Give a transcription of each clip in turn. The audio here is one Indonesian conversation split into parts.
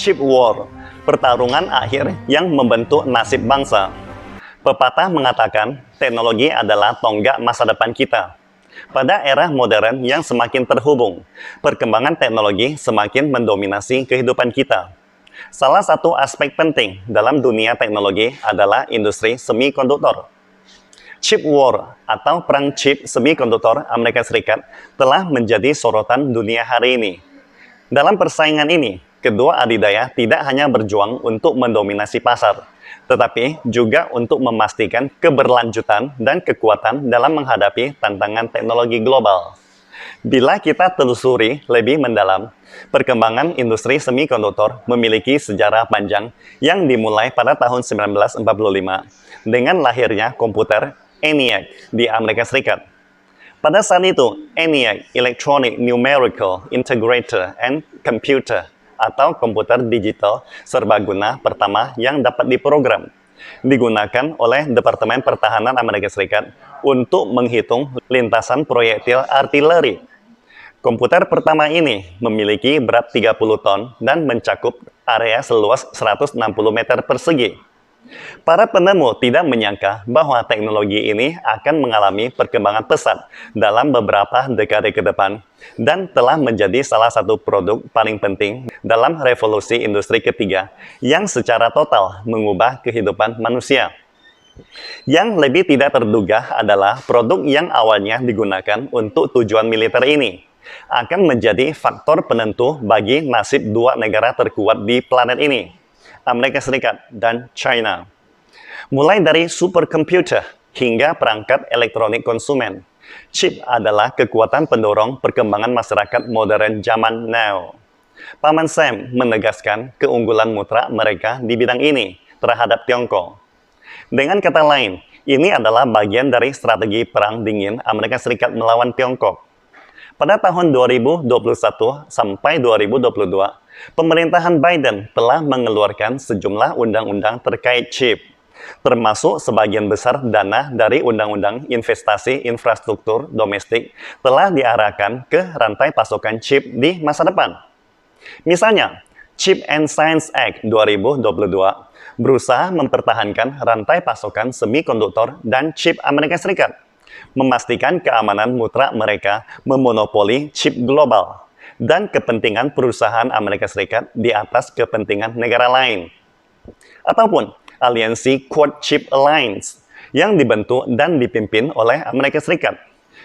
Chip War, pertarungan akhir yang membentuk nasib bangsa. Pepatah mengatakan, teknologi adalah tonggak masa depan kita. Pada era modern yang semakin terhubung, perkembangan teknologi semakin mendominasi kehidupan kita. Salah satu aspek penting dalam dunia teknologi adalah industri semikonduktor. Chip War atau Perang Chip Semikonduktor Amerika Serikat telah menjadi sorotan dunia hari ini. Dalam persaingan ini, kedua adidaya tidak hanya berjuang untuk mendominasi pasar, tetapi juga untuk memastikan keberlanjutan dan kekuatan dalam menghadapi tantangan teknologi global. Bila kita telusuri lebih mendalam, perkembangan industri semikonduktor memiliki sejarah panjang yang dimulai pada tahun 1945 dengan lahirnya komputer ENIAC di Amerika Serikat. Pada saat itu, ENIAC, Electronic Numerical Integrator and Computer, atau komputer digital serbaguna pertama yang dapat diprogram, digunakan oleh Departemen Pertahanan Amerika Serikat untuk menghitung lintasan proyektil artileri. Komputer pertama ini memiliki berat 30 ton dan mencakup area seluas 160 meter persegi. Para penemu tidak menyangka bahwa teknologi ini akan mengalami perkembangan pesat dalam beberapa dekade ke depan dan telah menjadi salah satu produk paling penting dalam revolusi industri ketiga yang secara total mengubah kehidupan manusia. Yang lebih tidak terduga adalah produk yang awalnya digunakan untuk tujuan militer ini akan menjadi faktor penentu bagi nasib dua negara terkuat di planet ini, Amerika Serikat dan China. Mulai dari superkomputer hingga perangkat elektronik konsumen, chip adalah kekuatan pendorong perkembangan masyarakat modern zaman now. Paman Sam menegaskan keunggulan mutlak mereka di bidang ini terhadap Tiongkok. Dengan kata lain, ini adalah bagian dari strategi perang dingin Amerika Serikat melawan Tiongkok. Pada tahun 2021 sampai 2022, pemerintahan Biden telah mengeluarkan sejumlah undang-undang terkait chip, termasuk sebagian besar dana dari Undang-Undang Investasi Infrastruktur Domestik telah diarahkan ke rantai pasokan chip di masa depan. Misalnya, Chip and Science Act 2022 berusaha mempertahankan rantai pasokan semikonduktor dan chip Amerika Serikat, memastikan keamanan mutlak mereka memonopoli chip global dan kepentingan perusahaan Amerika Serikat di atas kepentingan negara lain. Ataupun aliansi Quad Chip Alliance yang dibentuk dan dipimpin oleh Amerika Serikat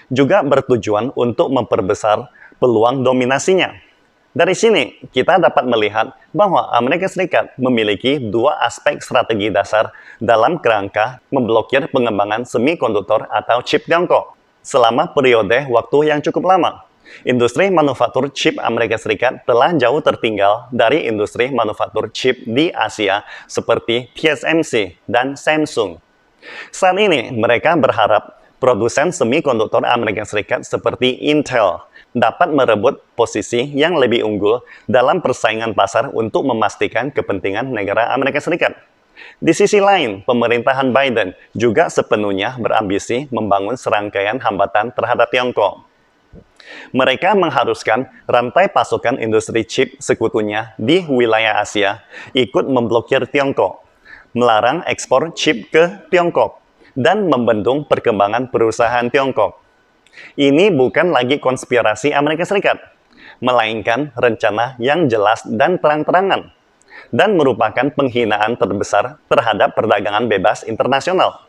juga bertujuan untuk memperbesar peluang dominasinya. Dari sini, kita dapat melihat bahwa Amerika Serikat memiliki dua aspek strategi dasar dalam kerangka memblokir pengembangan semikonduktor atau chip Tiongkok. Selama periode waktu yang cukup lama, industri manufaktur chip Amerika Serikat telah jauh tertinggal dari industri manufaktur chip di Asia seperti TSMC dan Samsung. Saat ini, mereka berharap produsen semikonduktor Amerika Serikat seperti Intel dapat merebut posisi yang lebih unggul dalam persaingan pasar untuk memastikan kepentingan negara Amerika Serikat. Di sisi lain, pemerintahan Biden juga sepenuhnya berambisi membangun serangkaian hambatan terhadap Tiongkok. Mereka mengharuskan rantai pasokan industri chip sekutunya di wilayah Asia ikut memblokir Tiongkok, melarang ekspor chip ke Tiongkok, dan membendung perkembangan perusahaan Tiongkok. Ini bukan lagi konspirasi Amerika Serikat, melainkan rencana yang jelas dan terang-terangan, dan merupakan penghinaan terbesar terhadap perdagangan bebas internasional.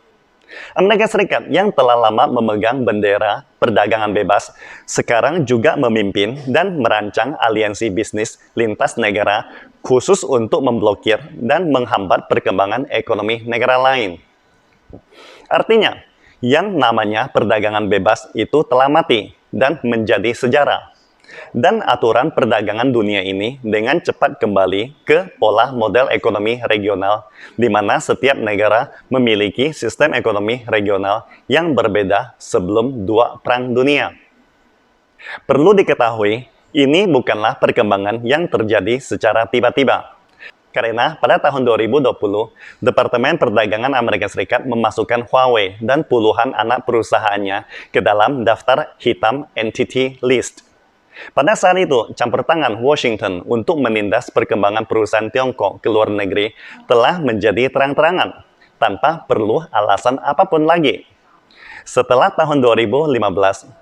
Amerika Serikat yang telah lama memegang bendera perdagangan bebas, sekarang juga memimpin dan merancang aliansi bisnis lintas negara khusus untuk memblokir dan menghambat perkembangan ekonomi negara lain. Artinya, yang namanya perdagangan bebas itu telah mati dan menjadi sejarah. Dan aturan perdagangan dunia ini dengan cepat kembali ke pola model ekonomi regional, di mana setiap negara memiliki sistem ekonomi regional yang berbeda sebelum dua perang dunia. Perlu diketahui, ini bukanlah perkembangan yang terjadi secara tiba-tiba. Karena pada tahun 2020, Departemen Perdagangan Amerika Serikat memasukkan Huawei dan puluhan anak perusahaannya ke dalam daftar hitam Entity List. Pada saat itu, campur tangan Washington untuk menindas perkembangan perusahaan Tiongkok ke luar negeri telah menjadi terang-terangan, tanpa perlu alasan apapun lagi. Setelah tahun 2015,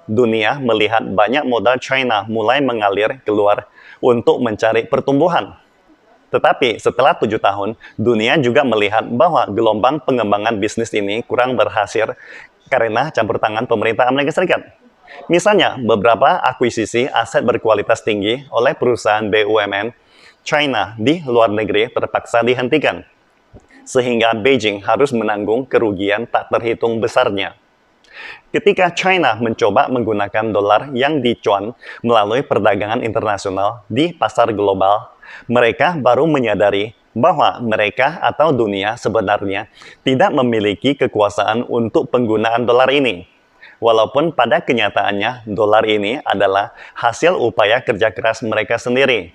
dunia melihat banyak modal China mulai mengalir keluar untuk mencari pertumbuhan. Tetapi setelah 7 tahun, dunia juga melihat bahwa gelombang pengembangan bisnis ini kurang berhasil karena campur tangan pemerintah Amerika Serikat. Misalnya, beberapa akuisisi aset berkualitas tinggi oleh perusahaan BUMN China di luar negeri terpaksa dihentikan, sehingga Beijing harus menanggung kerugian tak terhitung besarnya. Ketika China mencoba menggunakan dolar yang dicuan melalui perdagangan internasional di pasar global, mereka baru menyadari bahwa mereka atau dunia sebenarnya tidak memiliki kekuasaan untuk penggunaan dolar ini. Walaupun pada kenyataannya dolar ini adalah hasil upaya kerja keras mereka sendiri.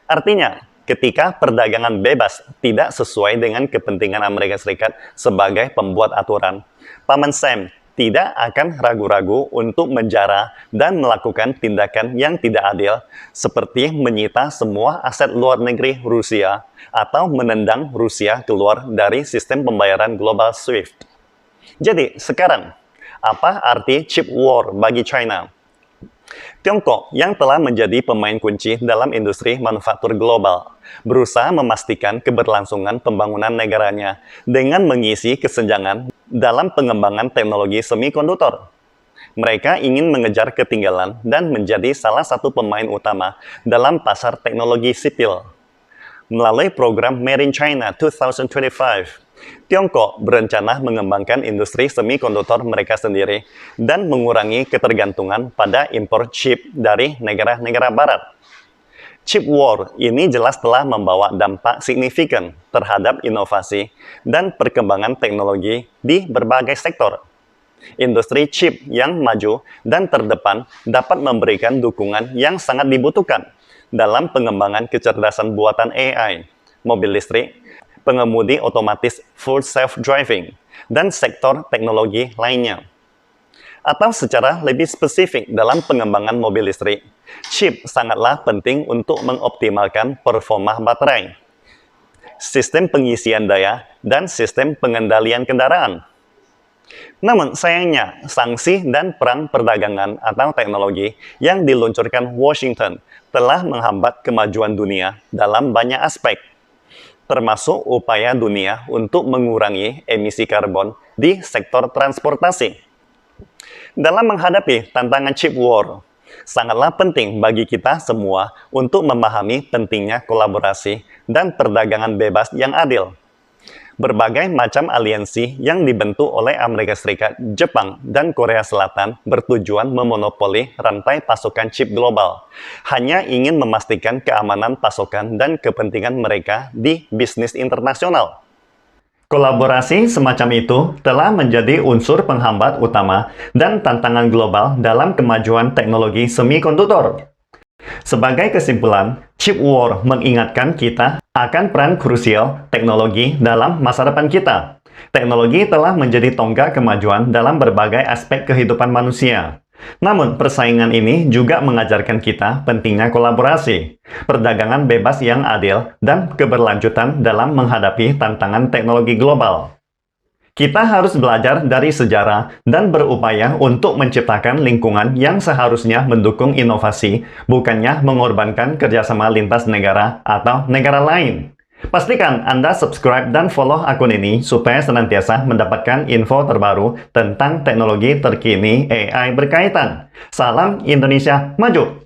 Artinya, ketika perdagangan bebas tidak sesuai dengan kepentingan Amerika Serikat sebagai pembuat aturan, Paman Sam tidak akan ragu-ragu untuk menjara dan melakukan tindakan yang tidak adil, seperti menyita semua aset luar negeri Rusia atau menendang Rusia keluar dari sistem pembayaran global SWIFT. Jadi, sekarang, apa arti chip war bagi China? Tiongkok yang telah menjadi pemain kunci dalam industri manufaktur global, berusaha memastikan keberlangsungan pembangunan negaranya dengan mengisi kesenjangan dalam pengembangan teknologi semikonduktor. Mereka ingin mengejar ketinggalan dan menjadi salah satu pemain utama dalam pasar teknologi sipil. Melalui program Made in China 2025, Tiongkok berencana mengembangkan industri semikonduktor mereka sendiri dan mengurangi ketergantungan pada impor chip dari negara-negara barat. Chip war ini jelas telah membawa dampak signifikan terhadap inovasi dan perkembangan teknologi di berbagai sektor. Industri chip yang maju dan terdepan dapat memberikan dukungan yang sangat dibutuhkan dalam pengembangan kecerdasan buatan AI, mobil listrik, pengemudi otomatis full self-driving, dan sektor teknologi lainnya. Atau secara lebih spesifik dalam pengembangan mobil listrik, chip sangatlah penting untuk mengoptimalkan performa baterai, sistem pengisian daya, dan sistem pengendalian kendaraan. Namun sayangnya, sanksi dan perang perdagangan atau teknologi yang diluncurkan Washington telah menghambat kemajuan dunia dalam banyak aspek, termasuk upaya dunia untuk mengurangi emisi karbon di sektor transportasi. Dalam menghadapi tantangan chip war, sangatlah penting bagi kita semua untuk memahami pentingnya kolaborasi dan perdagangan bebas yang adil. Berbagai macam aliansi yang dibentuk oleh Amerika Serikat, Jepang, dan Korea Selatan bertujuan memonopoli rantai pasokan chip global, hanya ingin memastikan keamanan pasokan dan kepentingan mereka di bisnis internasional. Kolaborasi semacam itu telah menjadi unsur penghambat utama dan tantangan global dalam kemajuan teknologi semikonduktor. Sebagai kesimpulan, chip war mengingatkan kita akan peran krusial teknologi dalam masa depan kita. Teknologi telah menjadi tonggak kemajuan dalam berbagai aspek kehidupan manusia. Namun, persaingan ini juga mengajarkan kita pentingnya kolaborasi, perdagangan bebas yang adil, dan keberlanjutan dalam menghadapi tantangan teknologi global. Kita harus belajar dari sejarah dan berupaya untuk menciptakan lingkungan yang seharusnya mendukung inovasi, bukannya mengorbankan kerjasama lintas negara atau negara lain. Pastikan Anda subscribe dan follow akun ini supaya senantiasa mendapatkan info terbaru tentang teknologi terkini AI berkaitan. Salam Indonesia Maju!